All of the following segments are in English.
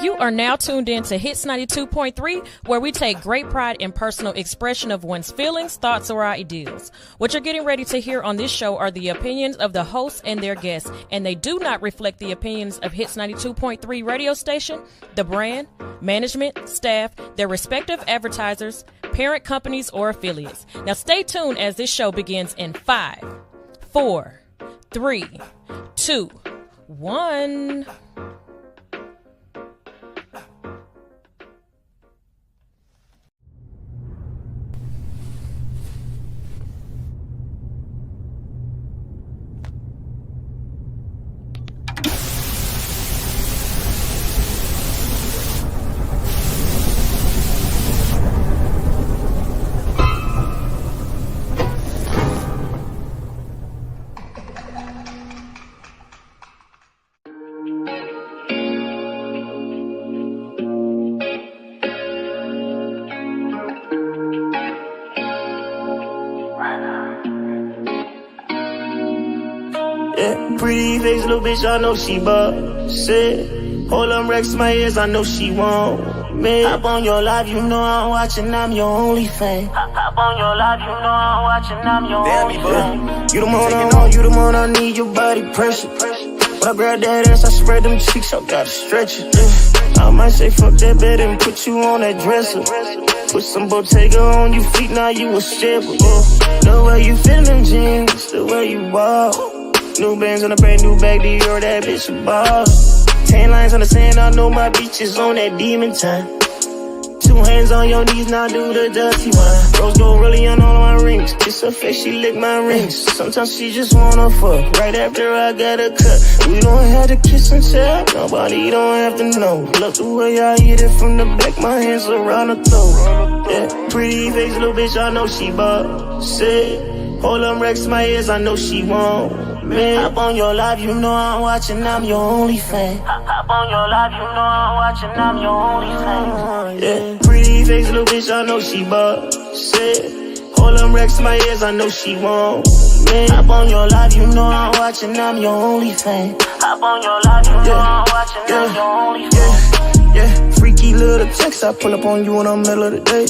You are now tuned in to Hits 92.3, where we take great pride in personal expression of one's feelings, thoughts, or ideals. What you're getting ready to hear on this show are the opinions of the hosts and their guests, and they do not reflect the opinions of Hits 92.3 radio station, the brand, management, staff, their respective advertisers, parent companies, or affiliates. Now stay tuned as this show begins in 5, 4, 3, 2, 1. Pretty face, little bitch, I know she busted. Hold them racks to my ears, I know she want me. Hop on your live, you know I'm watching, I'm your only fan. Hop on your live, you know I'm watching, I'm your only fan. You the one I want, you the one I need, your body pressure. When I grab that ass, I spread them cheeks, I gotta stretch it. I might say fuck that bed and put you on that dresser. Put some Bottega on your feet, now you a stripper. The way you feel them jeans, the way you walk. New bands on a brand new bag, Dior, that bitch a boss. 10 lines on the sand, I know my beach is on that demon time. 2 hands on your knees, now do the dirty one. Rose gold really on all of my rings. Kiss her face, she lick my rings. Sometimes she just wanna fuck. Right after I got a cut. We don't have to kiss and tell. Nobody don't have to know. Love the way I hit it from the back. My hands around her throat. Yeah, pretty face, little bitch, I know she busted. Hold them racks to my ears, I know she want me. Hop on your live, you know I'm watching, I'm your only fan. Hop on your live, you know I'm watching, I'm your only fan. Yeah, pretty face, little bitch, I know she busted. Hold them racks to my ears, I know she want me. Hop on your live, you know I'm watching, I'm your only fan. Hop on your live, you know I'm watching, I'm your only fan. Yeah, freaky little text, I pull up on you in the middle of the day.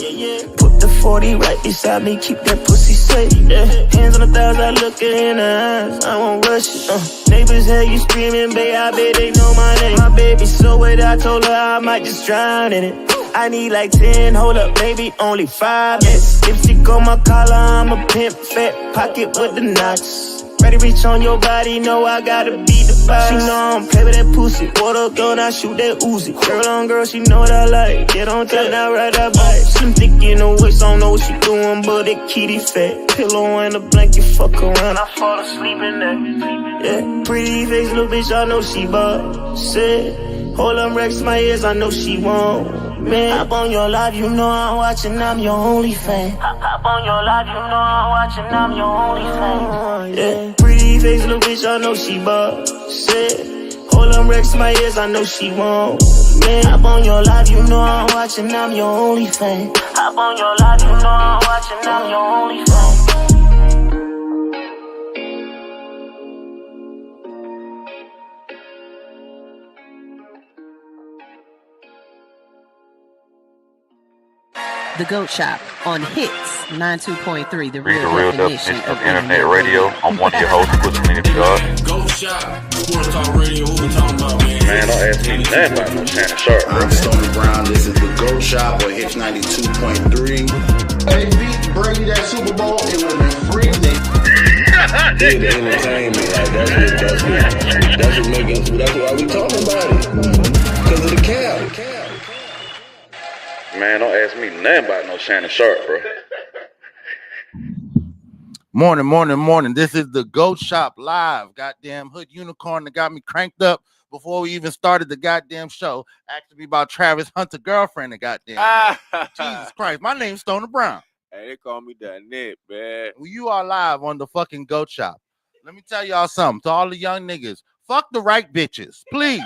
Put the 40 right beside me, keep that pussy safe. Yeah, hands on the thighs, I look her in the eyes, I won't rush it. Neighbors hear you screaming, babe, I bet they know my name. My baby so wet, I told her I might just drown in it. I need like 10, hold up, baby, only 5. Yes, lipstick on my collar, I'm a pimp, fat pocket with the knots. Ready reach on your body, know I gotta beat the box. She know I don't play with that pussy. Water gun, I shoot that Uzi. Girl on girl, she know what I like. Get on top, now ride that bike. Slim thick in the waist, I don't know what she doing, but that kitty fat. Pillow and a blanket, fuck around, I fall asleep in that. Yeah, pretty face, little bitch, I know she busted. Hold them racks to my ears, I know she want me. Hop on your live, you know I'm watching, I'm your only fan. Hop on your live, you know I'm watching, I'm your only fan. Yeah, pretty face, little bitch, I know she busted. Hold them racks to my ears, I know she want me. Hop on your live, you know I'm watching, I'm your only fan. Hop on your live, you know I'm watching, I'm your only fan. The GOAT Shop on Hits 92.3, the real definition of internet radio. I'm one of your hosts, Pushalini Da God. GOAT Shop, Sports Talk Radio, who we talking about, man? Man, don't ask me nothing about no Shannon Sharp, bro. I'm Stony Brown, this is the GOAT Shop on Hits 92.3. They beat Brady that Super Bowl, it would have been free. They the entertainment, like that's why we talking about it. Because of the cap. Man, don't ask me nothing about no Shannon Sharp, bro. Morning. This is the GOAT Shop live. Goddamn hood unicorn that got me cranked up before we even started the goddamn show. Asking me about Travis Hunter girlfriend and goddamn. Jesus Christ. My name's Stoner Brown. Hey, they call me that Nick, man. Well, you are live on the fucking GOAT Shop. Let me tell y'all something. To all the young niggas, fuck the right bitches, please.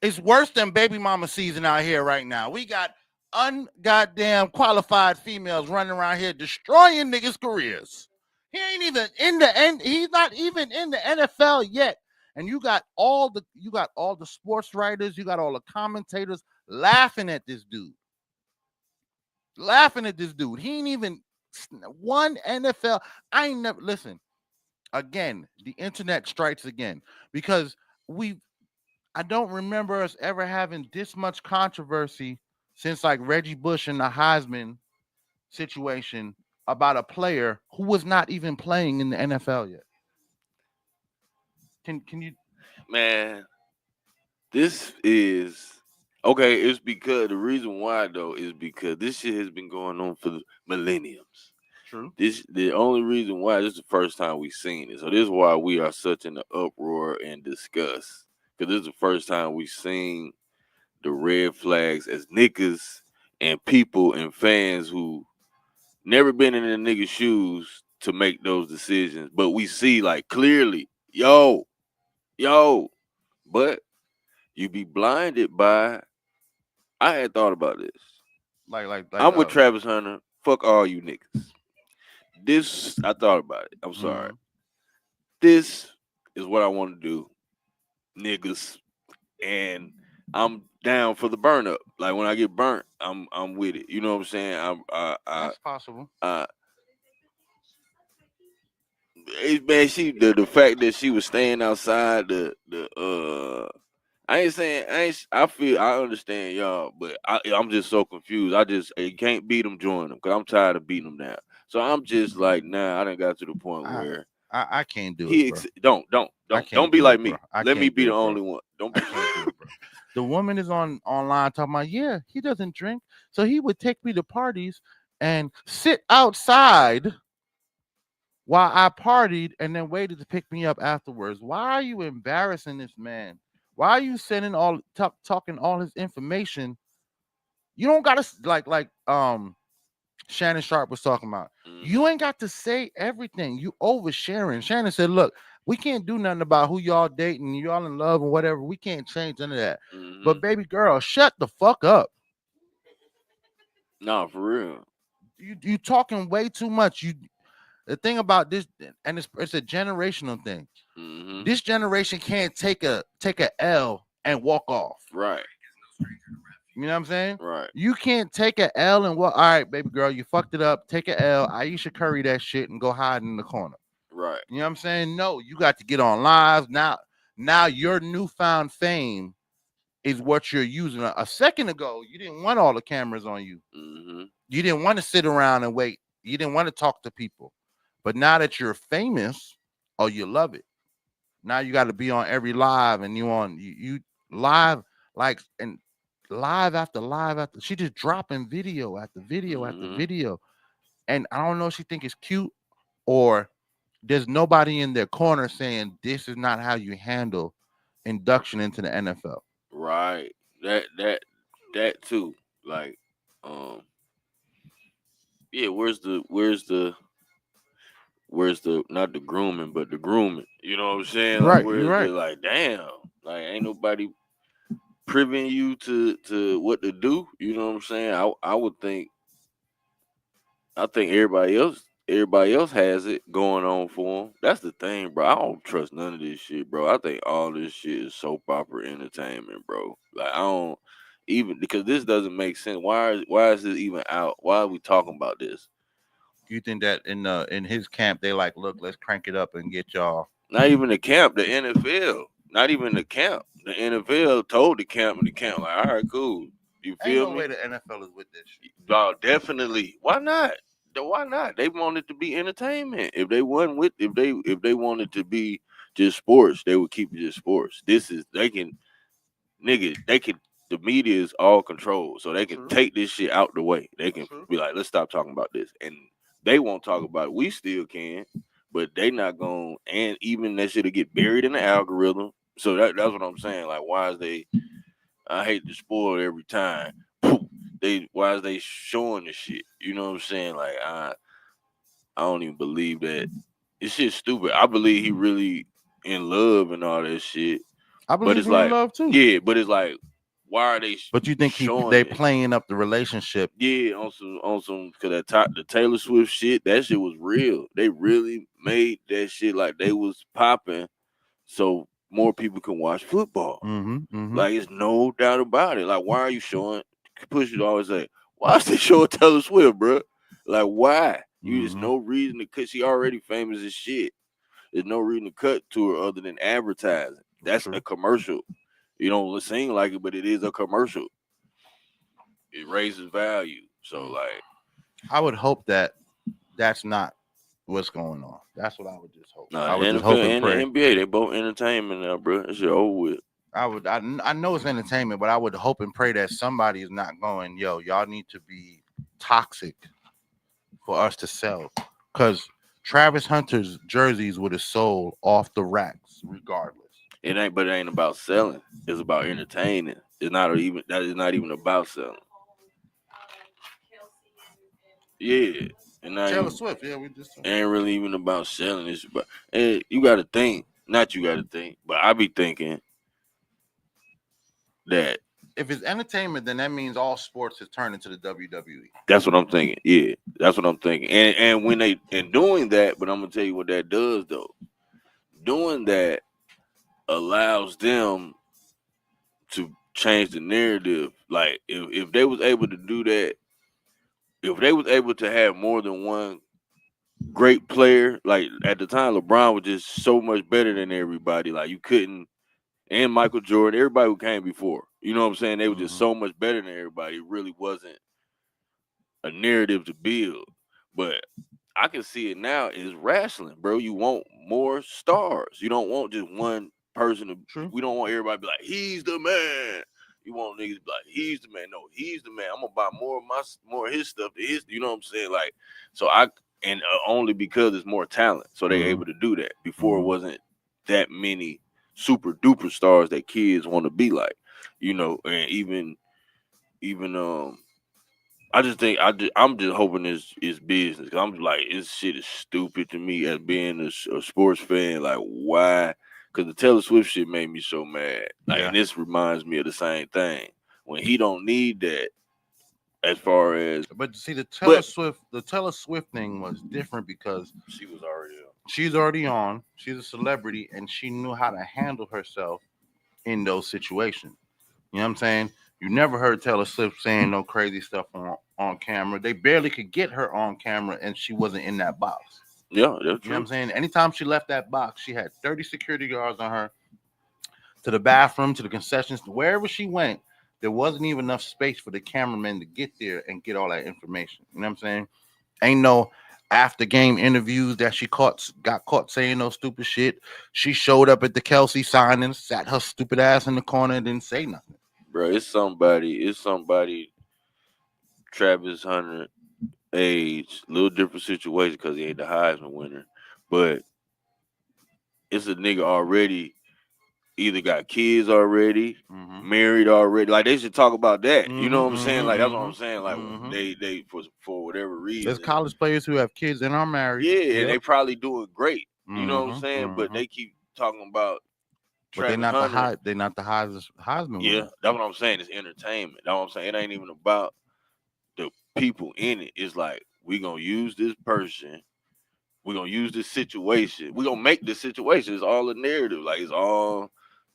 It's worse than baby mama season out here right now. We got ungoddamn qualified females running around here destroying niggas' careers. He ain't even in the end. He's not even in the NFL yet, and you got all the sports writers, you got all the commentators laughing at this dude. He ain't even one NFL. I ain't never listen. Again, the internet strikes again because I don't remember us ever having this much controversy since like Reggie Bush and the Heisman situation about a player who was not even playing in the NFL yet. Can you Man, this is okay. It's because the reason why though is because this shit has been going on for millenniums. True. The only reason why this is the first time we've seen it. So this is why we are such in the uproar and disgust. Because this is the first time we've seen the red flags as niggas and people and fans who never been in the niggas' shoes to make those decisions. But we see like clearly, yo. But you be blinded by. I had thought about this. like I'm with Travis Hunter. Fuck all you niggas. This I thought about it. I'm sorry. This is what I want to do, niggas, and I'm down for the burn up. Like when I get burnt, I'm with it. You know what I'm saying? That's possible. Man, the fact that she was staying outside I understand y'all, but I'm just so confused. You can't beat them, join them, because I'm tired of beating them now. So I'm just like, nah, I done got to the point where I can't do it, bro. Don't be like me. I Let me can't be do the it, bro. only one. Don't I be can't do it, bro. The woman is online talking about, yeah, he doesn't drink, so he would take me to parties and sit outside while I partied and then waited to pick me up afterwards. Why are you embarrassing this man? Why are you sending talking all his information? You don't gotta like Shannon Sharp was talking about. You ain't got to say everything. You oversharing. Shannon said, look, we can't do nothing about who y'all dating, y'all in love and whatever. We can't change none of that. But baby girl, shut the fuck up. No, for real. You talking way too much. The thing about this, and it's a generational thing. This generation can't take a L and walk off. Right. You know what I'm saying? Right. You can't take a L and walk. All right, baby girl, you fucked it up. Take a L. Aisha Curry that shit and go hide in the corner. Right. You know what I'm saying? No, you got to get on live now. Now your newfound fame is what you're using. A second ago, you didn't want all the cameras on you. You didn't want to sit around and wait. You didn't want to talk to people. But now that you're famous, oh, you love it. Now you got to be on every live, and you live like and live after live after. She just dropping video after video after video, and I don't know if she think it's cute or there's nobody in their corner saying this is not how you handle induction into the NFL. Right. That too. Like, yeah. Where's the not the grooming, but the grooming? You know what I'm saying? Like, Right. where's You're right. the like? Damn. Like, ain't nobody priving you to what to do. You know what I'm saying? I think everybody else has it going on for them. That's the thing, bro. I don't trust none of this shit, bro. I think all this shit is soap opera entertainment, bro. Like, I don't even, because this doesn't make sense. Why is this even out? Why are we talking about this? You think that in his camp they like, look, let's crank it up and get y'all? Not even the camp, the NFL. Not even the camp. The NFL told the camp, and the camp like, all right, cool. You feel Ain't no me? way the NFL is with this shit. Oh, definitely. Why not? Why not? They want it to be entertainment. If they wanted to be just sports, they would keep it just sports. The media is all controlled, so they can take this shit out the way. They can be like, let's stop talking about this, and they won't talk about it. We still can, but they not going, and even that shit'll get buried in the algorithm. So that's what I'm saying. Like, why is they? I hate to spoil it every time. Why is they showing the shit? You know what I'm saying? Like, I don't even believe that. This shit's stupid. I believe he really in love and all that shit. I believe he's in love too. Yeah, but it's like, why are they? But you think they playing up the relationship? Yeah, on some because the Taylor Swift shit, that shit was real. They really made that shit like they was popping. So more people can watch football. Mm-hmm. Like, it's no doubt about it. Like, why are you showing? Push it always say, why is they showing Taylor Swift, bro? Like, why? There's no reason to cut. She already famous as shit. There's no reason to cut to her other than advertising. That's a commercial. You don't seem like it, but it is a commercial. It raises value. So, like, I would hope that that's not what's going on. That's what I would just hope. nah, I would the just hope NFL and and pray. the NBA, they both entertainment now, bro. That shit over with. I know it's entertainment, but I would hope and pray that somebody is not going, yo, y'all need to be toxic for us to sell. Because Travis Hunter's jerseys would have sold off the racks regardless. It ain't about selling. It's about entertaining. That is not even about selling. Yeah. And Taylor Swift, yeah, we just ain't really even about selling. It's about, and you gotta think. Not you gotta think, but I be thinking that if it's entertainment, then that means all sports has turned into the WWE. That's what I'm thinking. Yeah, that's what I'm thinking. And when they doing that, but I'm gonna tell you what that does though. Doing that allows them to change the narrative. Like if they was able to do that, if they was able to have more than one great player, like at the time LeBron was just so much better than everybody. Like you couldn't, and Michael Jordan, everybody who came before. You know what I'm saying? They were just so much better than everybody. It really wasn't a narrative to build. But I can see it now is wrestling, bro. You want more stars. You don't want just one person to. True. We don't want everybody to be like, he's the man. You want niggas to be like, he's the man. No, he's the man. I'm gonna buy more of his stuff. You know what I'm saying? Like, so only because it's more talent, so they're able to do that. Before it wasn't that many super duper stars that kids want to be like, you know, and even I just think I'm just hoping it's business. Cause I'm like, this shit is stupid to me as being a sports fan. Like, why? Because the Taylor Swift shit made me so mad. Like, and this reminds me of the same thing when he don't need that. As far as, but see, the Taylor Swift thing was different because she was already on. She's already on. She's a celebrity, and she knew how to handle herself in those situations. You know what I'm saying? You never heard Taylor Swift saying no crazy stuff on camera. They barely could get her on camera, and she wasn't in that box. Yeah, that's true. You know what I'm saying? Anytime she left that box, she had 30 security guards on her, to the bathroom, to the concessions, wherever she went. There wasn't even enough space for the cameraman to get there and get all that information. You know what I'm saying? Ain't no after game interviews that she got caught saying no stupid shit. She showed up at the Kelsey signing, sat her stupid ass in the corner, and didn't say nothing. Bro, it's somebody, Travis Hunter age, little different situation because he ain't the Heisman winner, but it's a nigga already either got kids already, married already. Like, they should talk about that. You know what I'm saying? Like, that's what I'm saying. Like, they for whatever reason. There's college players who have kids and are married. Yeah, and they probably doing great. You know what I'm saying? But they keep talking about Travis Hunter. They're not the Heisman. Yeah, that's what I'm saying. It's entertainment. That's what I'm saying. It ain't even about the people in it. It's like, we gonna use this person. We're gonna use this situation. We're gonna make this situation. It's all a narrative. Like, it's all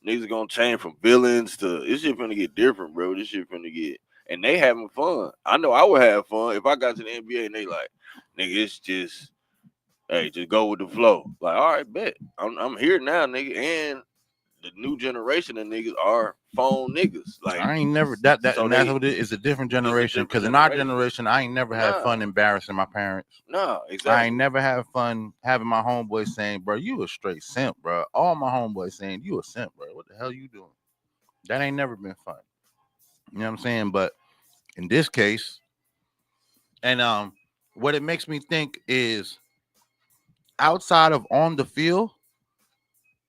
niggas gonna change from villains to this shit finna get different, bro. This shit finna get, and they having fun. I know I would have fun if I got to the NBA and they like, nigga, it's just, hey, just go with the flow. Like, all right, bet. I'm here now, nigga. And the new generation of niggas are phone niggas. Like, I ain't never that's what it is. It's a different generation. Because in our generation, I ain't never had fun embarrassing my parents. No, exactly. I ain't never had fun having my homeboys saying, bro, you a straight simp, bro. All my homeboys saying, you a simp, bro. What the hell you doing? That ain't never been fun. You know what I'm saying? But in this case, and what it makes me think is outside of on the field,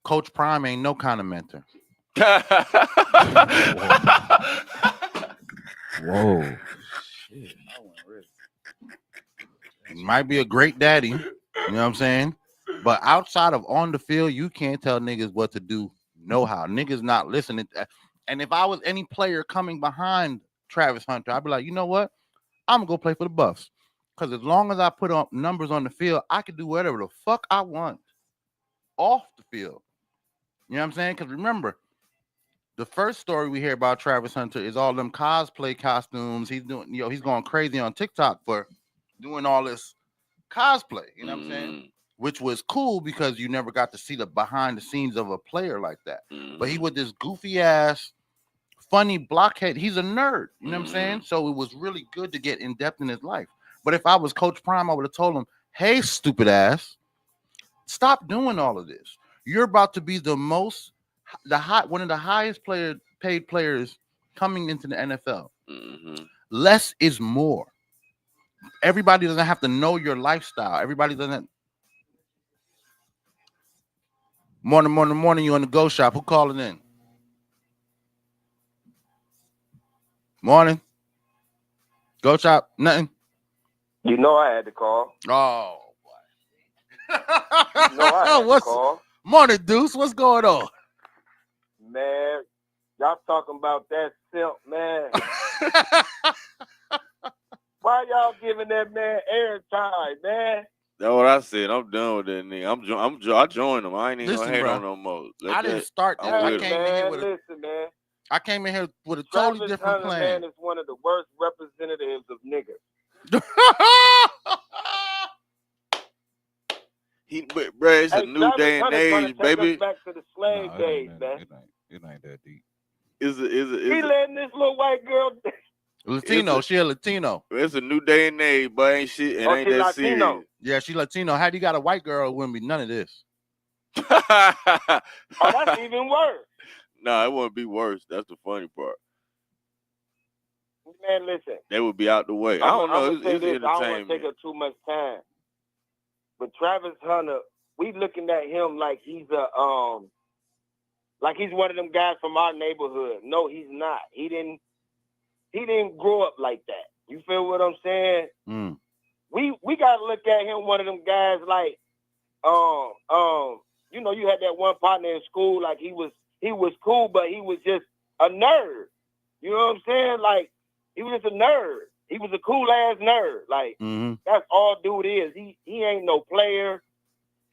Coach Prime ain't no kind of mentor. Whoa. Shit. He might be a great daddy. You know what I'm saying? But outside of on the field, you can't tell niggas what to do. No how. Niggas not listening. And if I was any player coming behind Travis Hunter, I'd be like, you know what? I'm going to go play for the Buffs. Because as long as I put up numbers on the field, I can do whatever the fuck I want off the field. You know what I'm saying? Because remember, the first story we hear about Travis Hunter is all them cosplay costumes. He's doing, he's going crazy on TikTok for doing all this cosplay. You know what I'm saying? Which was cool because you never got to see the behind the scenes of a player like that. But he was this goofy ass, funny blockhead. He's a nerd. You know what I'm saying? So it was really good to get in depth in his life. But if I was Coach Prime, I would have told him, "Hey, stupid ass, stop doing all of this. You're about to be one of the highest paid players coming into the NFL. Less is more. Everybody doesn't have to know your lifestyle. Everybody doesn't." Morning. You on the GOAT Shop? Who calling in? Morning. GOAT Shop? Nothing. You know I had to call. Oh, boy. You know I had to call. Morning, Deuce. What's going on? Man, y'all talking about that simp, man. Why y'all giving that man airtime, man? That's what I said. I'm done with that nigga. I joined him. I ain't even gonna hate on no more. I didn't start that. I came in here with a totally different plan. Man is one of the worst representatives of niggas. It's a new day and age, baby. Back to the slave days, man. It ain't that deep. Is it? He letting this little white girl. Latino, she a Latino. It's a new day and age, but ain't shit. It ain't that Latino. serious. Yeah, she Latino. Had you got a white girl, it wouldn't be none of this. That's even worse. Nah, it wouldn't be worse. That's the funny part. Man, listen. They would be out the way. I don't know. It's entertainment. I don't want to take up too much time. But Travis Hunter, we looking at him like he's one of them guys from our neighborhood. No, he's not. He didn't grow up like that. You feel what I'm saying? We gotta look at him, one of them guys like, you had that one partner in school, like he was cool, but he was just a nerd. You know what I'm saying? Like, he was just a nerd. He was a cool ass nerd. Like, that's all dude is. He ain't no player.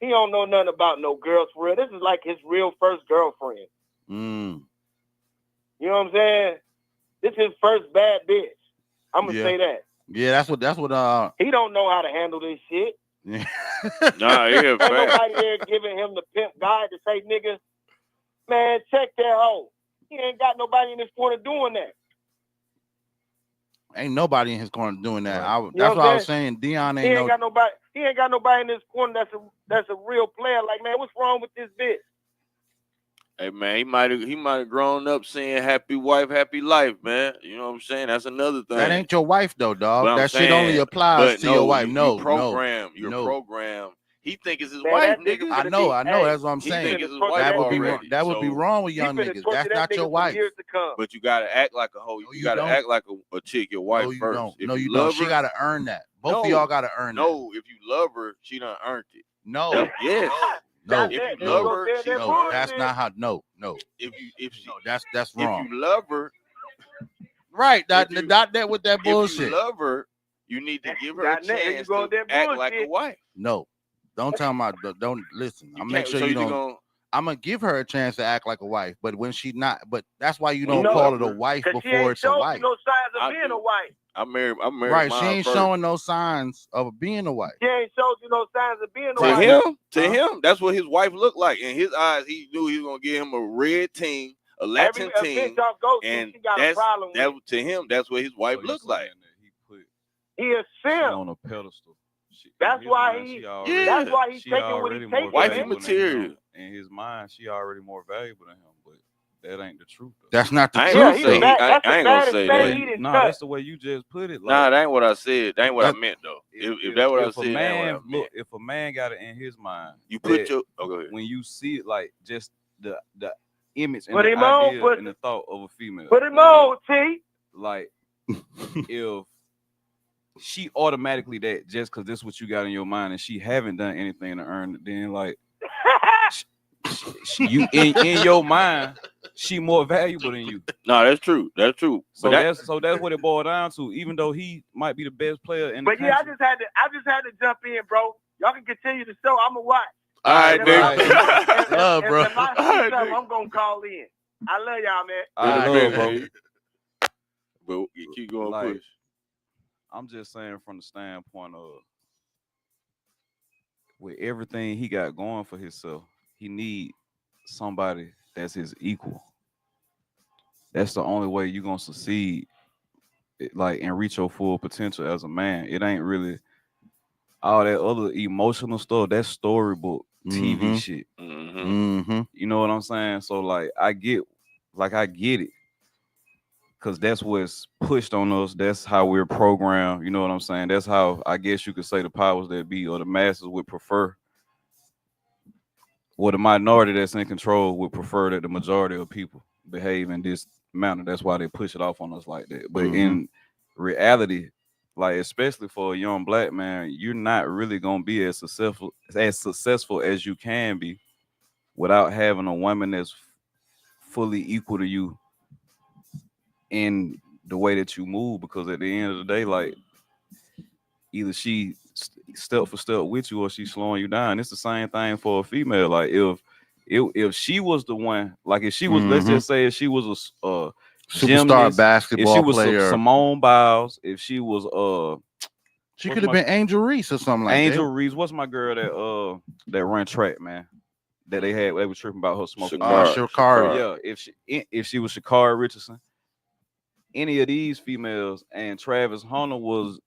He don't know nothing about no girls for real. This is like his real first girlfriend. You know what I'm saying? This is his first bad bitch. I'm gonna say that. Yeah, that's what. He don't know how to handle this shit. Nah, ain't nobody there giving him the pimp guide to say, nigga, man, check that hoe. He ain't got nobody in this corner doing that. Ain't nobody in his corner doing that. That's what I was saying. Dion ain't got nobody. He ain't got nobody in this corner that's a real player. Like, man, what's wrong with this bitch? Hey man, he might have grown up saying happy wife, happy life, man. You know what I'm saying? That's another thing. That ain't your wife though, dog. That shit only applies to your wife. You're programmed. He think it's his wife, nigga. I know. That's what I'm saying. That would be wrong with young niggas. That's not your wife. But you gotta act like a hoe. You gotta act like a chick, your wife first. No, you don't. She gotta earn that. Both of y'all gotta earn that. No, if you love her, she done earned it. No. Yes. No, if you love her, that's not how. No. That's wrong. If you love her, right? Not that with that bullshit. If you love her, you need to give her a chance to act like a wife. No, don't tell my. Don't listen. I'm make sure you don't. I'm gonna give her a chance to act like a wife, but when she not, but that's why you don't call it a wife before it's a wife. No signs of being a wife. I'm married. Right, she ain't showing no signs of being a wife. She ain't showed you no signs of being a wife. To him, that's what his wife looked like. In his eyes, he knew he was gonna give him a red team, a Latin team, and to him, that's what his wife looked like. He a simp on a pedestal. That's why he's taking what he's taking. Wifey material. In his mind, she already more valuable than him, but that ain't the truth. Though. That's not the truth. I ain't gonna say that. No, that's the way you just put it. Like, nah, that ain't what I said. That ain't what I meant though. If that what I said, that ain't what I meant. If a man got it in his mind, you put your when you see it, like just the image and the idea and the thought of a female. Put him on, T. Like if she automatically that just because this is what you got in your mind and she haven't done anything to earn it, then like you in your mind, she more valuable than you. No, that's true. That's true. So that's what it boiled down to. Even though he might be the best player in the country. I just had to jump in, bro. Y'all can continue the show. I'm gonna watch. All right, nigga. Love, bro. If I see something, I'm gonna call in. I love y'all, man. I love, bro. But you keep going, Like, push. I'm just saying from the standpoint of with everything he got going for himself, he need somebody that's his equal. That's the only way you're gonna succeed, like, and reach your full potential as a man. It ain't really all that other emotional stuff. That's storybook TV shit. You know what I'm saying? So like, I get it, because that's what's pushed on us. That's how we're programmed. You know what I'm saying? That's how I guess you could say the powers that be or the masses would prefer, or the minority that's in control would prefer that the majority of people behave in this manner. That's why they push it off on us like that. But in reality, like, especially for a young black man, you're not really gonna be as successful as you can be without having a woman that's fully equal to you in the way that you move. Because at the end of the day, like, either she step for step with you or she's slowing you down. It's the same thing for a female. Like, if she was the one, like, if she was, let's just say, if she was a superstar gymnast, basketball if she was player, Simone Biles, if she was she could have been Angel Reese or something like that. Angel Reese. What's my girl that run track, man? That they were tripping about her smoking. Sha'Carri. Yeah, if she was Sha'Carri Richardson, any of these females, and Travis Hunter was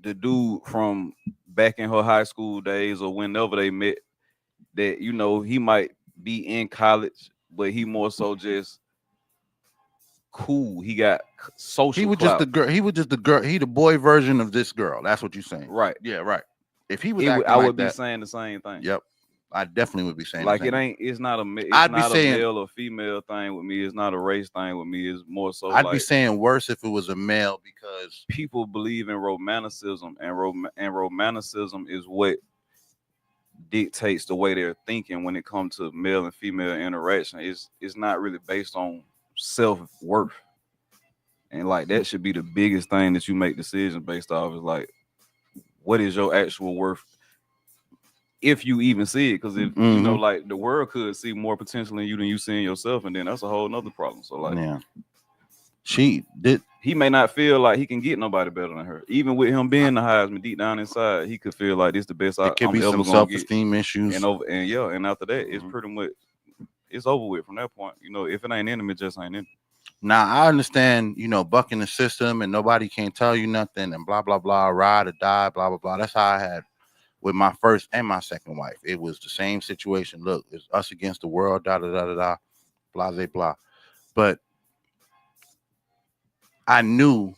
the dude from back in her high school days or whenever they met, that, you know, he might be in college, but he more so just cool. He got social. He was clout. just the girl. He was just the girl. He the boy version of this girl. That's what you're saying, right? Yeah, right. If he was, I would be saying the same thing. Yep, I definitely would be saying like the same. It's not a male or female thing with me. It's not a race thing with me. It's more so. I'd be saying worse if it was a male, because people believe in romanticism, and romanticism is what dictates the way they're thinking when it comes to male and female interaction. It's not really based on self-worth, and like, that should be the biggest thing that you make decisions based off, is like, what is your actual worth, if you even see it? Because if you know, like, the world could see more potential in you than you see in yourself, and then that's a whole nother problem. So like, yeah, he may not feel like he can get nobody better than her. Even with him being the Heisman, deep down inside, he could feel like this the best it could I'm be ever some gonna self-esteem issues, and after that, it's pretty much, it's over with from that point. You know, if it ain't in him, it just ain't in him. Now, I understand, you know, bucking the system and nobody can't tell you nothing and blah, blah, blah, ride or die, blah, blah, blah. That's how I had with my first and my second wife. It was the same situation. Look, it's us against the world, da, da, da, da, da, blah, blah, blah. But I knew,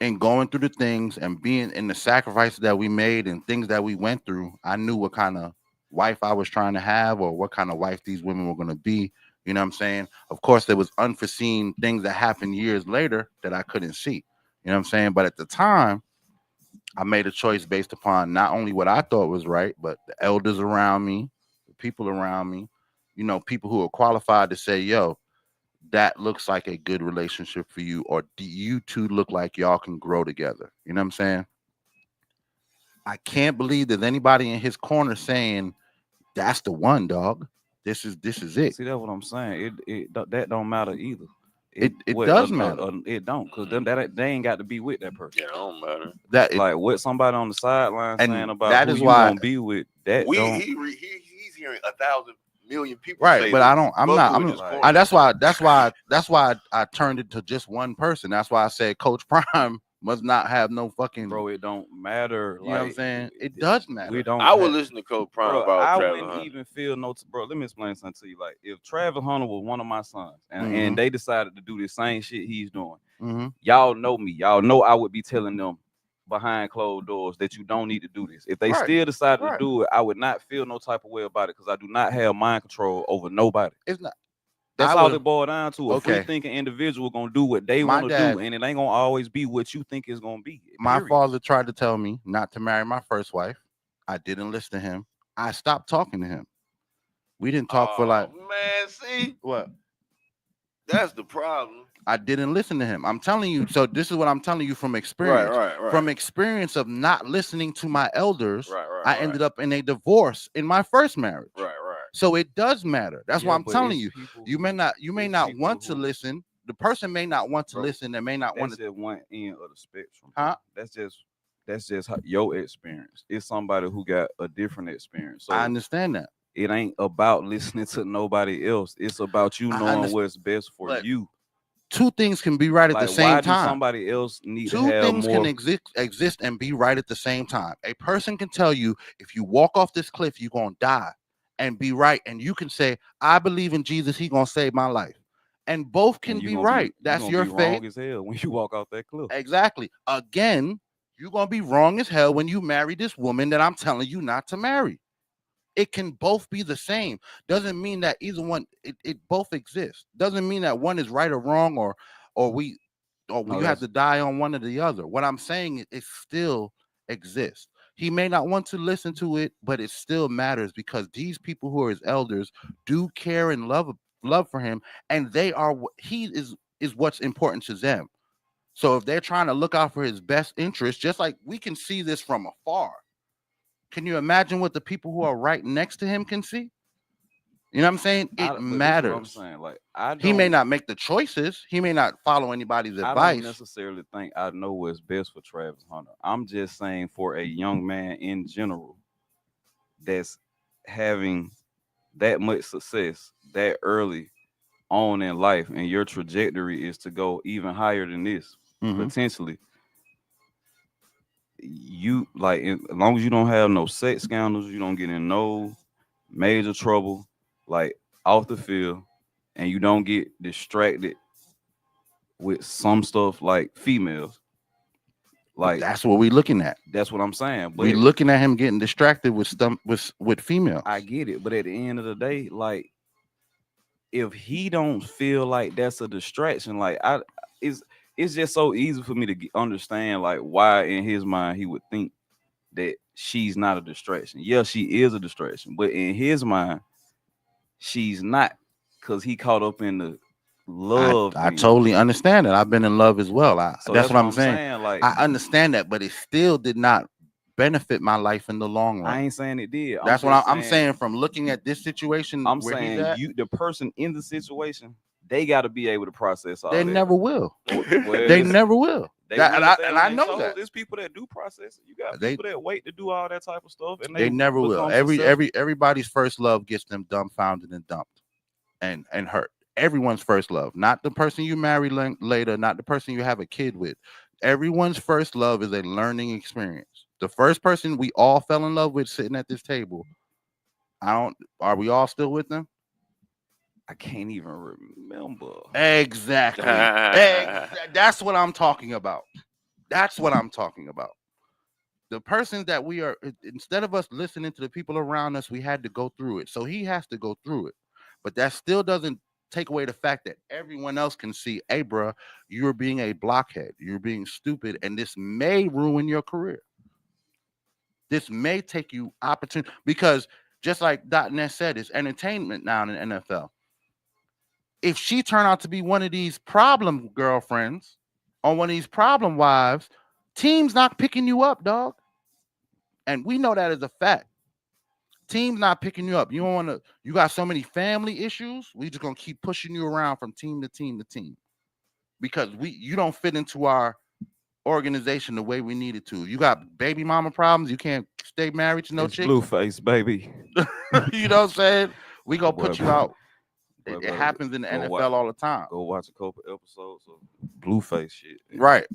in going through the things and being in the sacrifices that we made and things that we went through, I knew what kind of wife I was trying to have, or what kind of wife these women were going to be. You know what I'm saying? Of course, there was unforeseen things that happened years later that I couldn't see. You know what I'm saying? But at the time, I made a choice based upon not only what I thought was right, but the elders around me, the people around me, you know, people who are qualified to say, yo, that looks like a good relationship for you, or do you two look like y'all can grow together? You know what I'm saying? I can't believe there's anybody in his corner saying, that's the one, dog. This is it. See, that's what I'm saying. That don't matter either. It does matter. It don't, because they ain't got to be with that person. Yeah, it don't matter. Like, what somebody on the sideline saying about that who is you why gonna be with. That he's hearing 1,000 million people. Right, say but this. that's why I turned it to just one person. That's why I said Coach Prime must not have no fucking. Bro, it don't matter. You know what I'm saying? It does matter. I would listen to Coach Prime about I Travis wouldn't Hunter. even feel bro. Let me explain something to you. Like, if Travis Hunter was one of my sons, and they decided to do the same shit he's doing, y'all know me. Y'all know I would be telling them behind closed doors that you don't need to do this. If they still decided to do it, I would not feel no type of way about it, because I do not have mind control over nobody. It's not. That's all it boiled down to. A free thinking individual gonna do what they want to do, and it ain't gonna always be what you think it's gonna be. My father tried to tell me not to marry my first wife. I didn't listen to him. I stopped talking to him. We didn't talk for like. Man, see what? That's the problem. I didn't listen to him. I'm telling you. So this is what I'm telling you from experience. Right. From experience of not listening to my elders, Right. I ended up in a divorce in my first marriage. Right. So it does matter. That's why I'm telling you. You may not want to listen. The person may not want to listen and may not want to. That's just one end of the spectrum. Huh? That's just your experience. It's somebody who got a different experience. So I understand that. It ain't about listening to nobody else. It's about you knowing what's best for you. Two things can be right at the same time. Why do somebody else need Two to have things more? Can exist and be right at the same time. A person can tell you if you walk off this cliff, you're gonna die, and be right. And you can say, I believe in Jesus, he gonna save my life. And both can be right. That's your faith. Wrong as hell when you walk off that cliff. Exactly. Again, you're gonna be wrong as hell when you marry this woman that I'm telling you not to marry. It can both be the same. Doesn't mean that either one. It both exists. Doesn't mean that one is right or wrong, or you have to die on one or the other. What I'm saying is it still exists. He may not want to listen to it, but it still matters because these people who are his elders do care and love for him, and he is what's important to them. So if they're trying to look out for his best interest, just like we can see this from afar. Can you imagine what the people who are right next to him can see? You know what I'm saying? It matters. What I'm saying. Like he may not make the choices. He may not follow anybody's advice. I don't necessarily think I know what's best for Travis Hunter. I'm just saying for a young man in general that's having that much success that early on in life, and your trajectory is to go even higher than this, potentially. You as long as you don't have no sex scandals, you don't get in no major trouble, like off the field, and you don't get distracted with some stuff like females. Like that's what we're looking at. That's what I'm saying. But we're looking at him getting distracted with females. I get it, but at the end of the day, like if he don't feel like that's a distraction, it's just so easy for me to understand like why in his mind he would think that she's not a distraction. Yeah, she is a distraction, but in his mind, she's not, because he caught up in the love. I totally understand that. I've been in love as well. That's what I'm saying. Like, I understand that, but it still did not benefit my life in the long run. I ain't saying it did. That's what I'm saying. From looking at this situation, I'm saying the person in the situation, they got to be able to process all that. They never will. They never will. And I know that. There's people that do process it. You got people that wait to do all that type of stuff, and they never will. Everybody's first love gets them dumbfounded and dumped, and hurt. Everyone's first love, not the person you marry later, not the person you have a kid with. Everyone's first love is a learning experience. The first person we all fell in love with sitting at this table, are we all still with them? I can't even remember. Exactly. That's what I'm talking about. That's what I'm talking about. The person that we are, instead of us listening to the people around us, we had to go through it. So he has to go through it. But that still doesn't take away the fact that everyone else can see, hey, bro, you're being a blockhead. You're being stupid. And this may ruin your career. This may take you opportunity. Because just like .NET said, it's entertainment now in the NFL. If she turned out to be one of these problem girlfriends or one of these problem wives, teams not picking you up, dog. And we know that as a fact. Teams not picking you up. You don't want to. You got so many family issues. We just gonna keep pushing you around from team to team to team because you don't fit into our organization the way we needed to. You got baby mama problems. You can't stay married to no chick. Blueface, baby. You know what I'm saying? We gonna put you out. It happens in the NFL all the time. Go watch a couple episodes of Blueface shit. Right.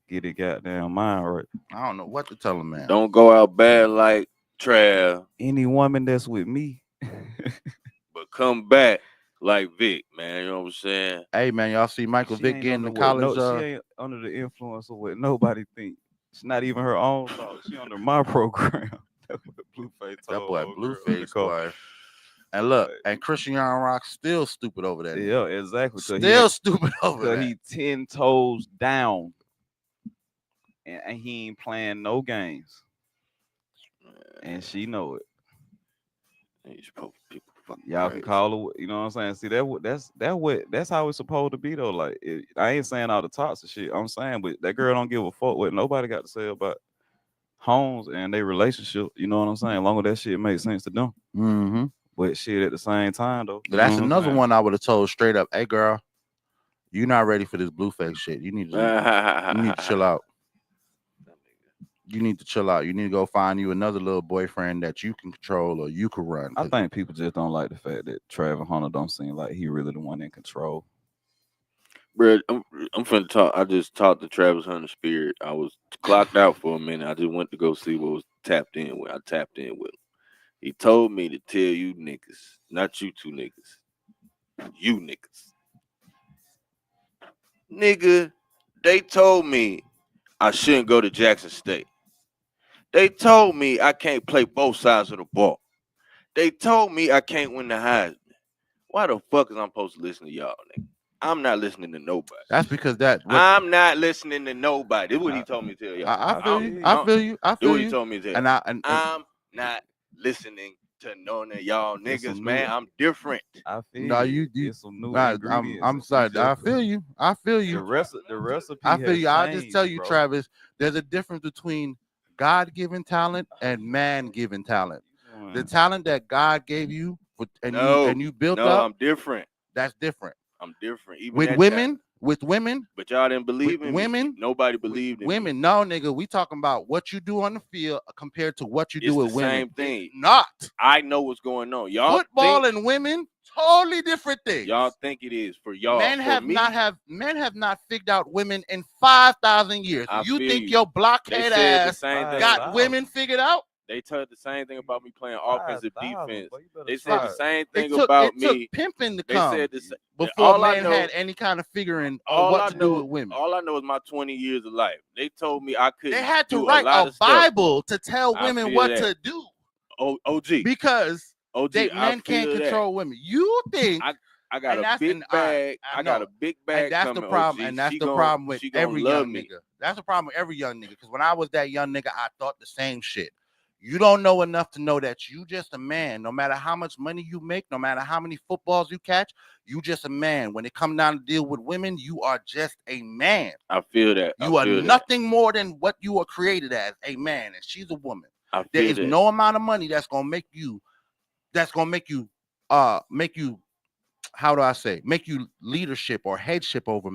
Get it goddamn mind right. I don't know what to tell him, man. Don't go out bad like Trav. Any woman that's with me. But come back like Vic, man. You know what I'm saying? Hey, man, y'all see Michael Vick getting to college? She ain't under the influence of what nobody think. It's not even her own thought. She under my program. That's what Blueface told. That boy, Blueface, boy. And look, and Christian Rock still stupid over that. Yeah, exactly. Still stupid over that. He 10 toes down. And he ain't playing no games. And she know it. He's poking people. Y'all can call her. You know what I'm saying? See that's how it's supposed to be though. Like I ain't saying all the toxic shit. I'm saying, but that girl don't give a fuck what nobody got to say about homes and their relationship. You know what I'm saying? Long as that shit makes sense to them. Mm-hmm. But shit at the same time though. That's another one I would have told straight up. Hey girl, you're not ready for this blueface shit. You need to chill out. You need to chill out. You need to go find you another little boyfriend that you can control or you can run. I think people just don't like the fact that Travis Hunter don't seem like he really the one in control. Bro, I'm finna talk. I just talked to Travis Hunter Spirit. I was clocked out for a minute. I just went to go see what was tapped in with. I tapped in with him. He told me to tell you niggas, not you two niggas, you niggas. Nigga, they told me I shouldn't go to Jackson State. They told me I can't play both sides of the ball. They told me I can't win the Heisman. Why the fuck is I'm supposed to listen to y'all, nigga? I'm not listening to nobody. That's because I'm not listening to nobody. This is what he told me to tell y'all. I feel you. I feel you. I feel you. This is what he told me to tell y'all. I'm not listening to none of y'all niggas, man. I'm different. I feel no, you. Get some new I'm sorry. I feel you. I feel you. The recipe. I feel you. I'll changed, just tell you, bro. Travis. There's a difference between God-given talent and man-given talent. The talent that God gave you and you built up. I'm different. That's different. I'm different. Even with women. But y'all didn't believe in women. Me. Nobody believed in women. Me. No, nigga. We talking about what you do on the field compared to what you do with women. Same thing. It's not. I know what's going on. Y'all football and women, totally different things. Y'all think it is for y'all. Men have not figured out women in 5,000 years. You think your blockhead ass got women figured out? They told the same thing about me playing offensive defense. They said the same thing about me. It took pimping to come before all men had any kind of figuring on what to do with women. All I know is my 20 years of life. They told me I couldn't. They had to write a Bible to tell women what to do. OG. Because men can't control women. You think I got a big bag. I got a big bag. And that's the problem. And that's the problem with every young nigga. That's the problem with every young nigga. Because when I was that young nigga, I thought the same shit. You don't know enough to know that you just a man. No matter how much money you make, no matter how many footballs you catch, you just a man. When it comes down to deal with women, you are just a man. I feel that. You are nothing more than what you are created as, a man, and she's a woman. There is no amount of money that's gonna make you, make you, how do I say, make you leadership or headship over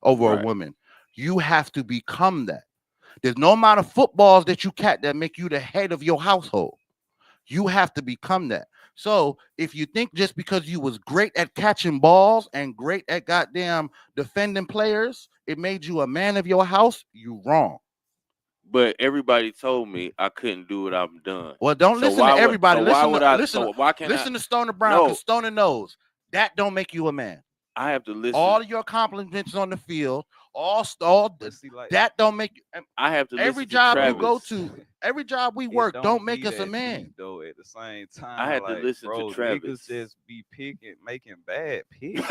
a woman. You have to become that. There's no amount of footballs that you catch that make you the head of your household. You have to become that. So if you think just because you was great at catching balls and great at goddamn defending players, it made you a man of your house, you wrong. But everybody told me I couldn't do what I've done. Well, don't listen to everybody. Listen to Stoner Brown, because Stoner knows that don't make you a man. I have to listen. All of your accomplishments on the field, that don't make you. I have to. Every job you go to, every job we work, don't make us a man. Though at the same time, I had to listen to Travis. Niggas just be making bad picks.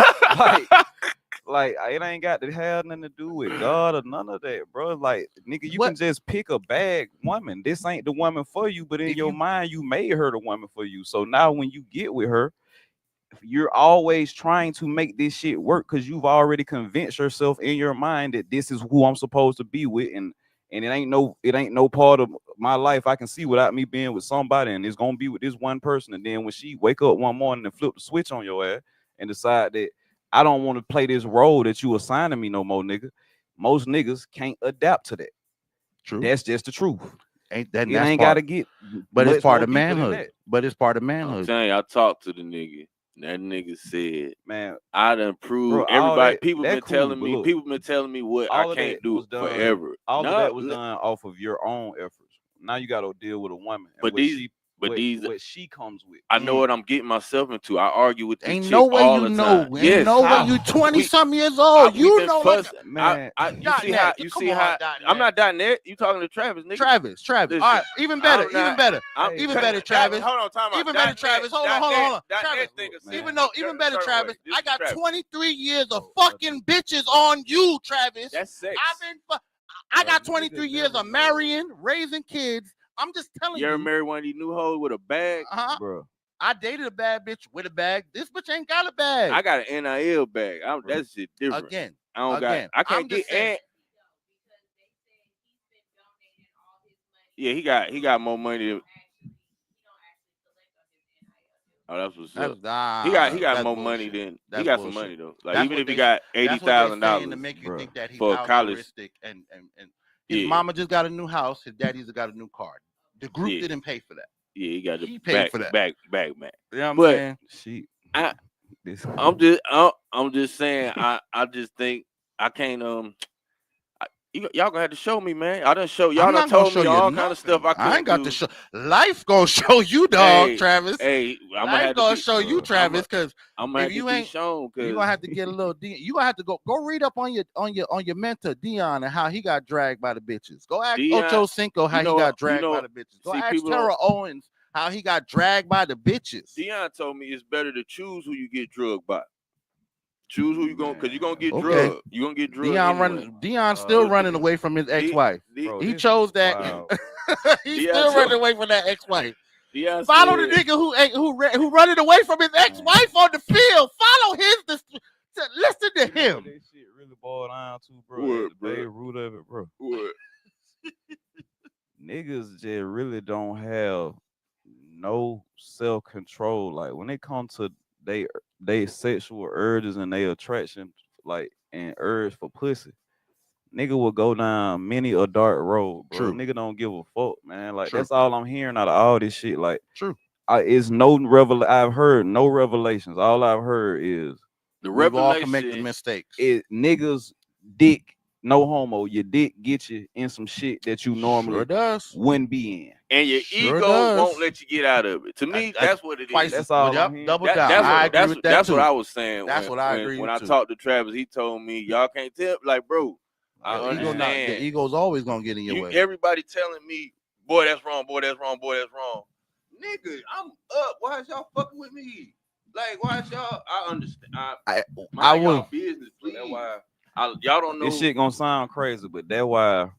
like it ain't got to have nothing to do with God or none of that, bro. Like nigga, you can just pick a bad woman. This ain't the woman for you, but in your mind, you made her the woman for you. So now when you get with her, you're always trying to make this shit work because you've already convinced yourself in your mind that this is who I'm supposed to be with, and it ain't no part of my life I can see without me being with somebody, and it's gonna be with this one person. And then when she wake up one morning and flip the switch on your ass and decide that I don't want to play this role that you assigning me no more, nigga. Most niggas can't adapt to that. True. But it's part of manhood. But it's part of manhood. I'm telling you, I talked to the nigga. That nigga said, "Man, I done proved everybody. People been telling me what I can't do forever. All of that was done off of your own efforts. Now you got to deal with a woman. But what she comes with. I know what I'm getting myself into. I argue with this ain't chick no way all you the know. time. Ain't no way you 20-something years old. You know, man. You see how I'm not .net. You talking to Travis, nigga? Travis. All right, even better, Travis. Hold on, time out. Even better, Travis. Hold on. Travis, even better, Travis. I got 23 years of fucking bitches on you, Travis. That's sex. I got 23 years of marrying, raising kids. I'm just telling you. You ever married one of these new hoes with a bag? Bro. I dated a bad bitch with a bag. This bitch ain't got a bag. I got an NIL bag. That shit different. Again, I don't got. I can't get. Yeah, he got more money. Oh, that's what's up. He got more money than he got some money though. Like even if he got $80,000 to make you think that he's for college, altruistic and his mama just got a new house, his daddy's got a new car. The group didn't pay for that. Yeah, he got he paid for that. Back. You know what I'm saying? I'm just saying. I just think I can't. Y'all gonna have to show me, man. I done show y'all. Done told me all kind of stuff. I ain't got to show. Life gonna show you, dog, Travis. Hey, I'm gonna show you, Travis, because if you ain't shown, you gonna have to get a little. You gonna have to go read up on your mentor Dion and how he got dragged by the bitches. Go ask Ocho Cinco how he got dragged by the bitches. Go ask Tara Owens how he got dragged by the bitches. Dion told me it's better to choose who you get drugged by. Choose who you going, because you're gonna get drugged. You're gonna get drugged. Dion's still running away from his ex-wife. He chose that. Wow. He's still running away from that ex-wife. Follow the nigga who running away from his ex-wife on the field. Follow his. Listen to him. That shit really boiled down to, bro. The root of it, bro. What? Niggas just really don't have no self-control. Like when it comes to they sexual urges and their attraction, like and urge for pussy, nigga will go down many a dark road, bro. True. Nigga don't give a fuck, man. Like that's all I'm hearing out of all this shit. Like true. I've heard no revelations. All I've heard is the revelation. All can make the mistakes. Niggas dick, no homo. Your dick get you in some shit that you normally wouldn't be in. And your ego won't let you get out of it. To me, that's what it is. That's all. Double down. That's what I was saying. That's what I agree. When I talked to Travis, he told me, y'all can't tell. Like, bro, I understand. The ego's always gonna get in your way. Everybody telling me, boy, that's wrong. Boy, that's wrong. Boy, that's wrong. Nigga, I'm up. Why is y'all fucking with me? Like, why is y'all? I understand. I will. Business, please. That's why y'all don't know. This shit gonna sound crazy, but that's why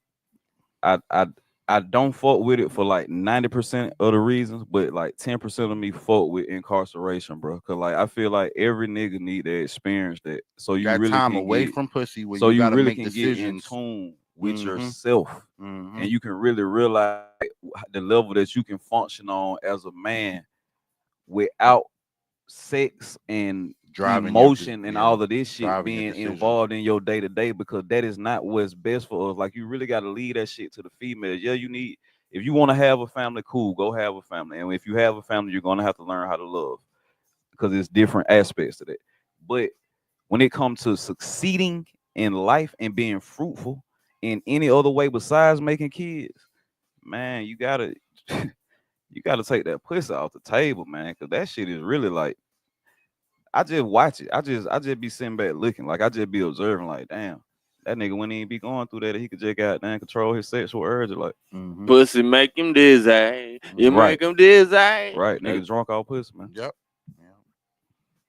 I don't fuck with it for like 90% of the reasons, but like 10% of me fuck with incarceration, bro. Cause like I feel like every nigga need to experience that. So you really time can away from pussy where you gotta really make can decisions. Get in tune with yourself, and you can really realize the level that you can function on as a man without sex and driving emotion and all of this shit being involved in your day-to-day, because that is not what's best for us. Like you really got to leave that shit to the females. Yeah, you need, if you want to have a family, cool, go have a family. And if you have a family, you're going to have to learn how to love, because it's different aspects to that. But when it comes to succeeding in life and being fruitful in any other way besides making kids, man, you gotta take that pussy off the table, man, because that shit is really like, I just watch it. I just be sitting back looking, like I just be observing, like, damn, that nigga wouldn't even be going through that. He could just goddamn control his sexual urge, like pussy make him dizzy. You make him dizzy. Right, nigga drunk off pussy, man. Yep.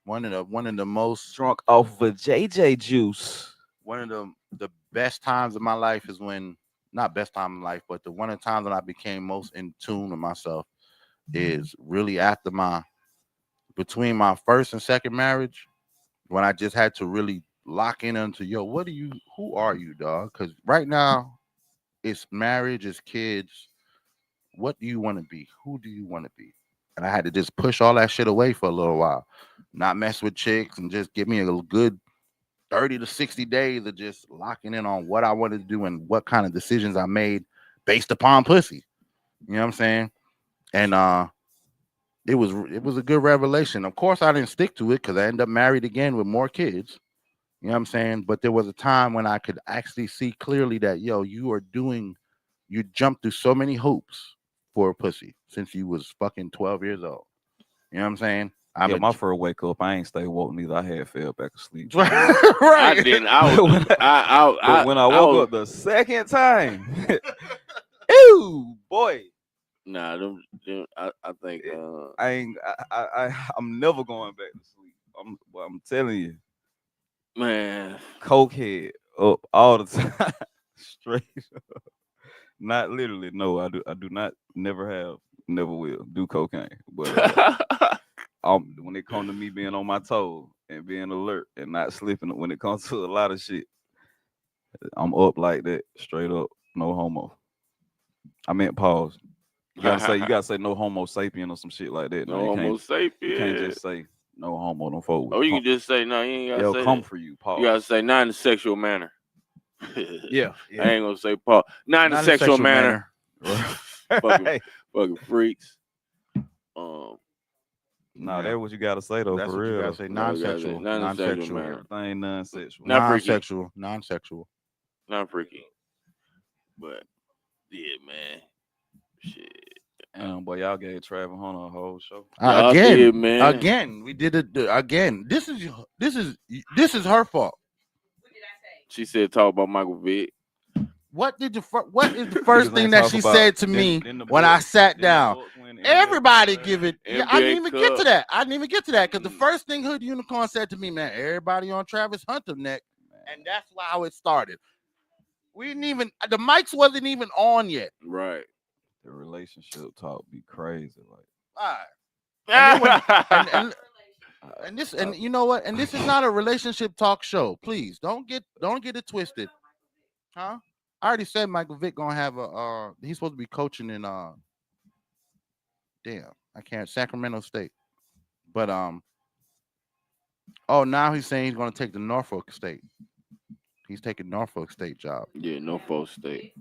One of the most drunk off of JJ juice. One of the best times of my life is when, not best time in life, but one of the times when I became most in tune with myself is really after between my first and second marriage, when I just had to really lock in onto, who are you, dog? Because right now it's marriage, it's kids. What do you want to be? Who do you want to be? And I had to just push all that shit away for a little while, not mess with chicks, and just give me a good 30 to 60 days of just locking in on what I wanted to do and what kind of decisions I made based upon pussy. You know what I'm saying? And it was a good revelation. Of course, I didn't stick to it because I ended up married again with more kids. You know what I'm saying? But there was a time when I could actually see clearly that, you jumped through so many hoops for a pussy since you was fucking 12 years old. You know what I'm saying? My first wake up, I ain't stay woke neither. I had fell back asleep. Right. I didn't. When I woke up the second time, ew, boy. Nah, I think I'm never going back to sleep. I'm telling you, man. Cokehead up all the time, straight up. Not literally. No, I do not. Never have. Never will do cocaine. But when it comes to me being on my toes and being alert and not slipping when it comes to a lot of shit, I'm up like that, straight up, no homo. I meant pause. You gotta say no homo sapien or some shit like that. No homo sapien. You can't just say no homo, don't fuck with. Oh, you can just say no. You ain't gotta say come that. for you, pause. You gotta say not in a sexual manner. Yeah. I ain't gonna say pause. Not in a sexual manner. fucking freaks. Nah, that's what you gotta say though. That's for what real. You gotta say non-sexual. Non-sexual. Everything non-sexual. Non-sexual. Not freaky. But yeah, man. Shit. Boy, y'all gave Travis Hunter a whole show. Again, we did it again. This is her fault. She said talk about Michael Vick. What is the first thing that she said to me when I sat down? Everybody give it. Yeah, I didn't even get to that. Because the first thing Hood Unicorn said to me, man, everybody on Travis Hunter neck, and that's how it started. We didn't even. The mics wasn't even on yet. Right. The relationship talk be crazy, like. All right. And you know what? And this is not a relationship talk show. Please don't get it twisted, huh? I already said Michael Vick gonna have he's supposed to be coaching in Sacramento State. But now he's saying he's gonna take the Norfolk State. He's taking Norfolk State job. Yeah, Norfolk State.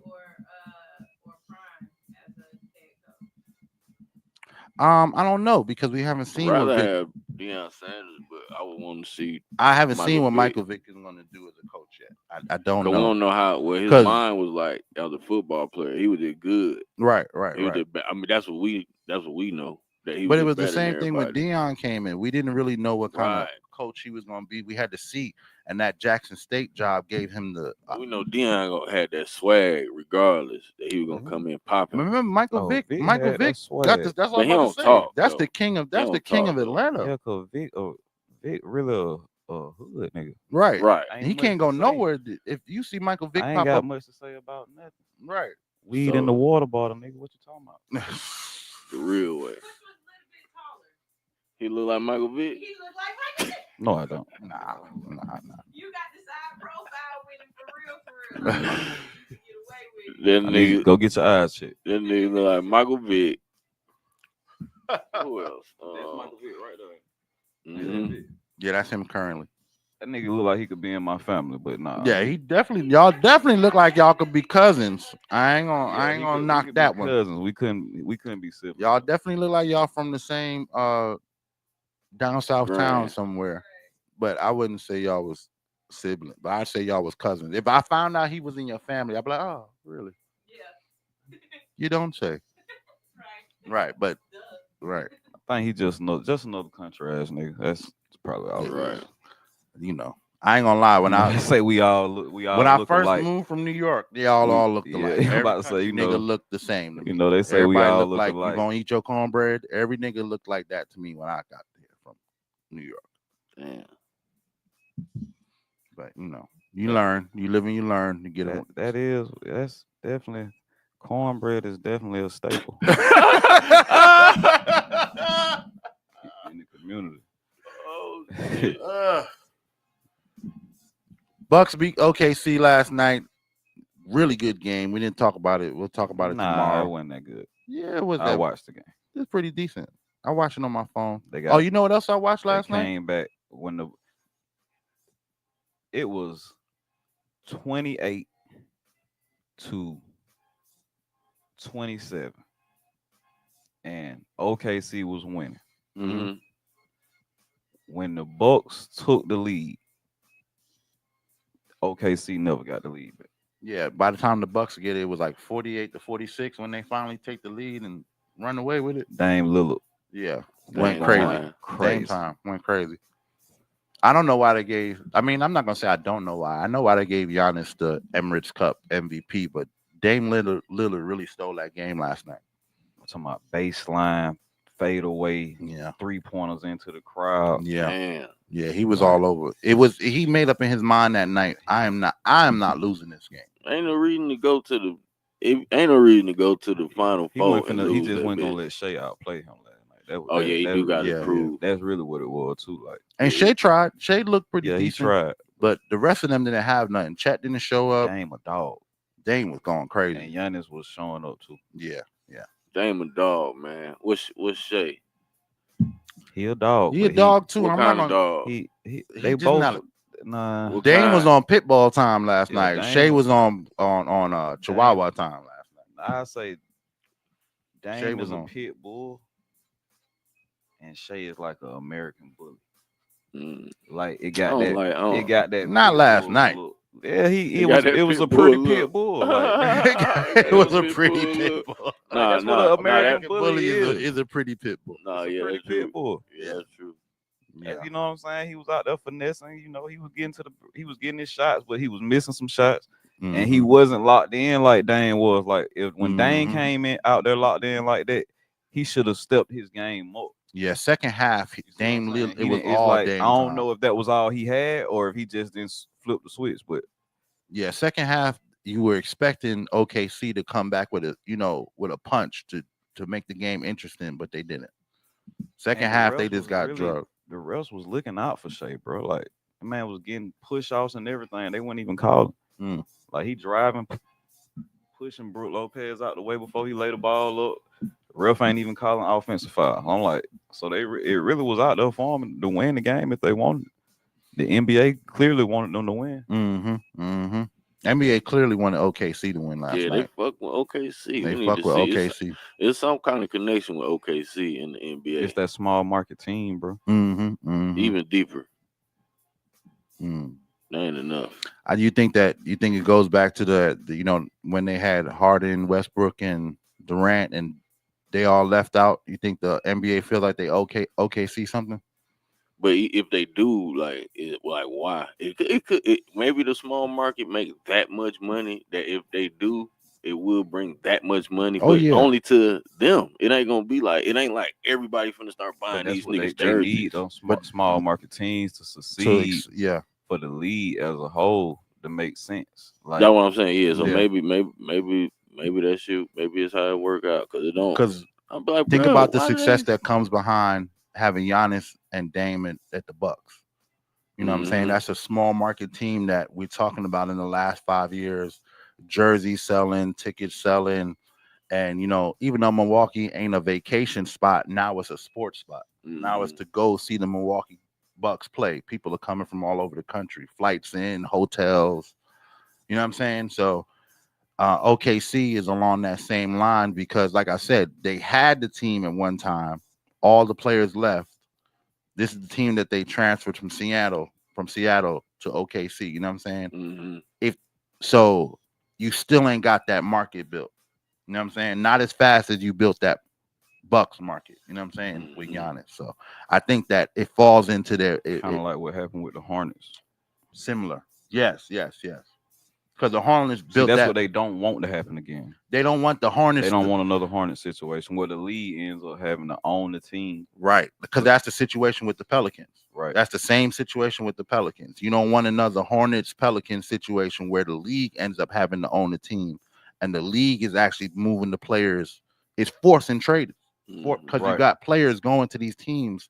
I don't know because we haven't seen. I'd rather have Deion Sanders, but I would want to see. I haven't seen what Michael Vick is going to do as a coach yet. I don't know. We don't know how. Well, his mind was like as a football player. He was good. Right. I mean, that's what we know. That he but was it was the same thing when everybody. Deion came in. We didn't really know what kind of coach he was going to be. We had to see, and that Jackson State job gave him the. We know Deion had that swag, regardless that he was gonna come in popping. Remember Michael Vick? Michael Vick got this. That's what I'm about to say. Talk, that's the king of. That's the king of Atlanta. Yeah, cause Vick really a hood nigga. Right. He can't go nowhere. If you see Michael Vick, I ain't pop got up, much to say about nothing. Right. Weed in the water bottle, nigga. What you talking about? The real way. He look like Michael Vick. He look like Michael Vick. No, I don't. Nah. You got the side profile with him for real. You get away with it. That nigga, go get your eyes checked. That nigga look like Michael Vick. Who else? That's Michael Vick right there. Mm-hmm. Yeah, that's him currently. That nigga look like he could be in my family, but nah. Yeah, y'all definitely look like y'all could be cousins. I ain't gonna knock that one. Cousins, we couldn't be siblings. Y'all definitely look like y'all from the same down south town somewhere. But I wouldn't say y'all was siblings, but I'd say y'all was cousins. If I found out he was in your family, I'd be like, oh, really? Yeah. You don't say. Right, but right. I think he just another country ass nigga. That's probably all right. You know, I ain't gonna lie. When I say we all when I first alike. moved from New York, they all looked alike. I'm about to say, you know, nigga looked the same. To me. You know, they say everybody we all look like alike. you gonna eat your cornbread. Every nigga looked like that to me when I got there from New York. Damn. But you know, you learn, you live and you learn. You get that's definitely cornbread is definitely a staple in the community. Bucks beat OKC last night. Really good game. We didn't talk about it. We'll talk about it tomorrow. It wasn't that good. Yeah, it was. I watched the game. It's pretty decent. I watched it on my phone. You know what else I watched last night? Came back when it was 28-27, and OKC was winning. Mm-hmm. When the Bucks took the lead, OKC never got the lead back. Yeah, by the time the Bucks get it, it was like 48-46 when they finally take the lead and run away with it. Dame Lillard. Yeah, went crazy. Dame time went crazy. I don't know why they gave. I mean, I'm not gonna say I don't know why. I know why they gave Giannis the Emirates Cup MVP, but Dame Lillard really stole that game last night. I'm talking about baseline, fade away, 3-pointers into the crowd. Yeah, damn. Yeah, he was all over. He made up in his mind that night. I am not losing this game. Ain't no reason to go to the Final Four. He just wasn't gonna let Shea outplay him last night. He do got to prove. That's really what it was too. Like, and Shea tried. Shea looked pretty yeah, decent. he tried, but the rest of them didn't have nothing. Chet didn't show up. Dame a dog. Dame was going crazy, and Giannis was showing up too. Yeah. Dame a dog, man. What's Shea? He a dog. He a dog too. What I'm kind not of gonna. dog? They just both. not Nah. Dame was on Pitbull time last night. Dame Shea was on Chihuahua time last night. I say Dame Shea was is a on pit bull, and Shea is like an American bully. Like it got that. It got that. Not last night. Look. Yeah, it was a pretty pit bull. Like it was a pretty pit bull. That's what an American bully is a pretty pit bull. Nah, it's yeah, a pretty that's pit true. bull. Yeah, that's true. Yeah. You know what I'm saying? He was out there finessing. You know, he was getting his shots, but he was missing some shots, and he wasn't locked in like Dame was. Like when Dame came in out there locked in like that, he should have stepped his game up. Yeah, second half, Dame it was it's all like, Dame. I don't time. know if that was all he had or if he just didn't flip the switch, but yeah, second half you were expecting OKC to come back with a punch to make the game interesting, but they didn't. Second half they just got drugged. The refs was looking out for Shea, bro. Like the man was getting push offs and everything. They weren't even calling. Like he driving, pushing Brook Lopez out the way before he laid the ball up. Ref ain't even calling offensive foul. I'm like, so it really was out there for them to win the game if they wanted. The NBA clearly wanted them to win. NBA clearly wanted OKC to win last night. Yeah, they fuck with OKC. They fuck with OKC. It's some kind of connection with OKC in the NBA. It's that small market team, bro. Even deeper. That ain't enough. You think it goes back to the when they had Harden, Westbrook, and Durant, and they all left out? You think the NBA feel like they OKC something? But if they do, why? It could maybe the small market make that much money that if they do, it will bring that much money. But only to them. It ain't gonna be like everybody finna start buying these niggas jerseys. They need those small market teams to succeed. For the league as a whole to make sense. Like, that's what I'm saying. Yeah. So maybe that shit. Maybe it's how it work out because it don't. Because I'm like, think about the success that comes behind having Giannis and Dame at the Bucks. You know what I'm saying? That's a small market team that we're talking about in the last 5 years. Jerseys selling, tickets selling, and even though Milwaukee ain't a vacation spot, now it's a sports spot. Now it's to go see the Milwaukee Bucks play. People are coming from all over the country, flights in, hotels. You know what I'm saying? So OKC is along that same line because, like I said, they had the team at one time. All the players left. This is the team that they transferred from Seattle to OKC. You know what I'm saying? If so, you still ain't got that market built. You know what I'm saying? Not as fast as you built that Bucks market. You know what I'm saying? With Giannis. So I think that it falls into their kind of like what happened with the Hornets. Similar. Yes. Because the Hornets built that's what they don't want to happen again. They don't want the Hornets. They don't want another Hornet situation where the league ends up having to own the team. Right. Because that's the situation with the Pelicans. Right. That's the same situation with the Pelicans. You don't want another Hornets-Pelicans situation where the league ends up having to own the team. And the league is actually moving the players. It's forcing trades. Because you got players going to these teams.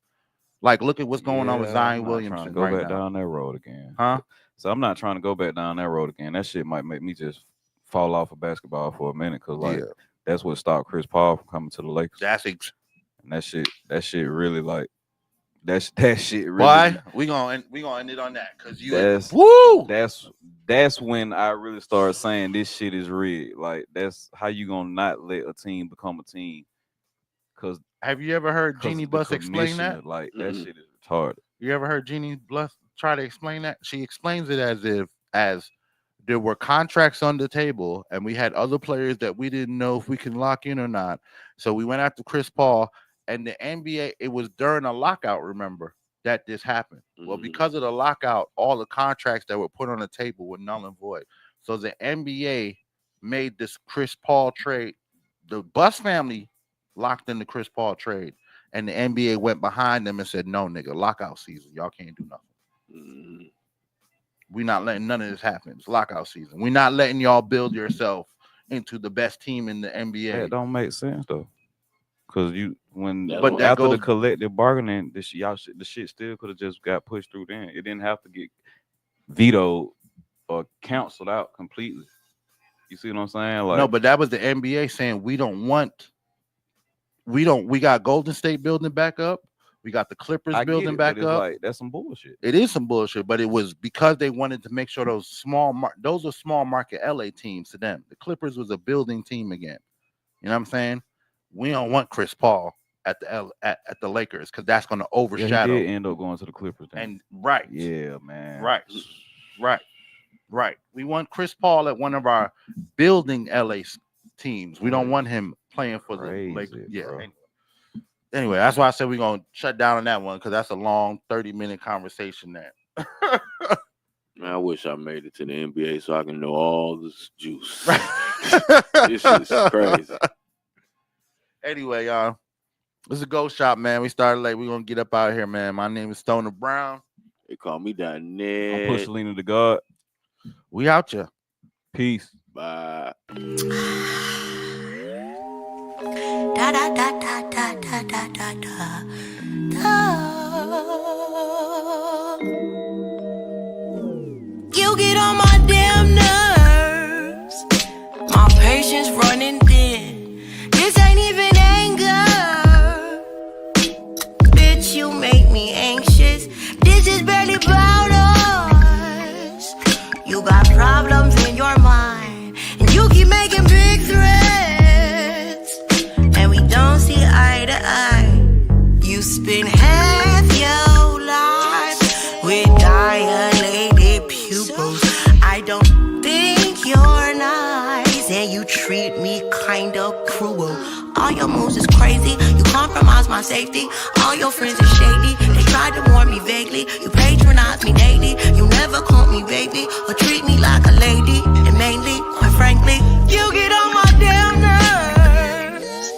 Like, look at what's going on with Zion Williamson. Go back down that road again. Huh? So I'm not trying to go back down that road again. That shit might make me just fall off of basketball for a minute because that's what stopped Chris Paul from coming to the Lakers. And that shit really that shit really. Why? We gonna end it on that because that's when I really started saying this shit is rigged. Like that's how you gonna not let a team become a team. Because have you ever heard Jeannie Buss explain that? Like that shit is retarded. You ever heard Jeannie Buss try to explain that? She explains it as there were contracts on the table and we had other players that we didn't know if we can lock in or not. So we went after Chris Paul and the NBA, it was during a lockout, remember, that this happened. Well, because of the lockout, all the contracts that were put on the table were null and void. So the NBA made this Chris Paul trade. The Buss family locked in the Chris Paul trade and the NBA went behind them and said, no, nigga, lockout season. Y'all can't do nothing. We're not letting none of this happen. It's lockout season. We're not letting y'all build yourself into the best team in the NBA. That don't make sense though. Because But after the collective bargaining, the shit still could have just got pushed through. Then it didn't have to get vetoed or canceled out completely. You see what I'm saying? Like, no, but that was the NBA saying we got Golden State building back up. We got the Clippers building back up. Like, that's some bullshit. It is some bullshit, but it was because they wanted to make sure those are small market LA teams to them. The Clippers was a building team again. You know what I'm saying? We don't want Chris Paul at the Lakers because that's going to overshadow. He did end up going to the Clippers. Then. And yeah, man. Right. We want Chris Paul at one of our building LA teams. We don't want him playing for the Lakers. Yeah. Anyway, that's why I said we're going to shut down on that one because that's a long 30-minute conversation there. Man, I wish I made it to the NBA so I can know all this juice. This is crazy. Anyway, y'all, this is a GOAT Shop, man. We started late. We're going to get up out of here, man. My name is Stoner Brown. They call me .net. I'm Pushalini Da God. We out here. Peace. Bye. Da da da da da da da da da. You get on my damn nerves. My patience running thin. This ain't even anger. Bitch, you make me anxious. This is barely about us. You got problems in your mind, and you keep making big threats, and we don't see eye to eye. You spend half your life with dilated pupils. I don't think you're nice, and you treat me kinda cruel. All your moves is crazy, you compromise my safety. All your friends are shady, they tried to warn me vaguely. You patronize me daily, you never call me baby or treat me like a lady. And mainly, quite frankly, you get on my damn nerves.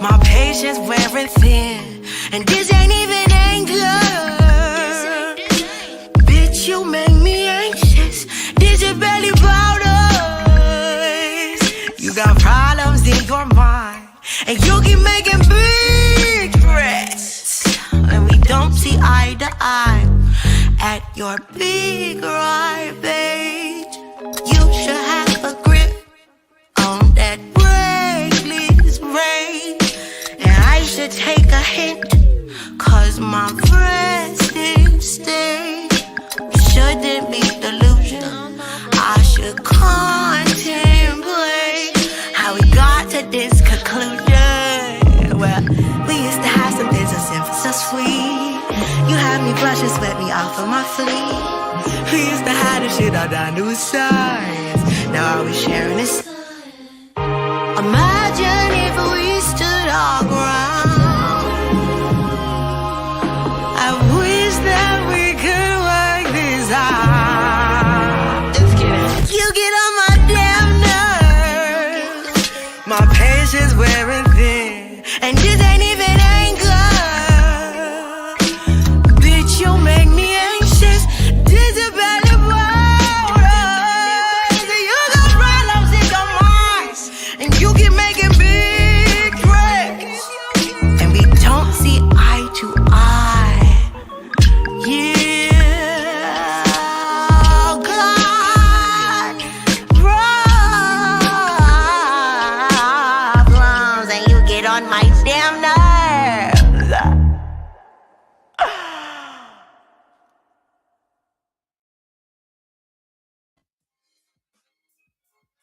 My patience wearing thin, and this ain't even anger. Bitch, you make me anxious. This is barely about us. You got problems in your mind, and you keep making big threats, and we don't see eye to eye at your big ribage. You should have a grip on that reckless rage, and I should take a hint, cause my resting state shouldn't be delusion. I should contemplate how we got to this conclusion. Well, we used to have some things so simple, so sweet. You had me brush and sweat me off of my fleet. We used to have this shit all down to a science. Now are we sharing this? Imagine if we stood our ground.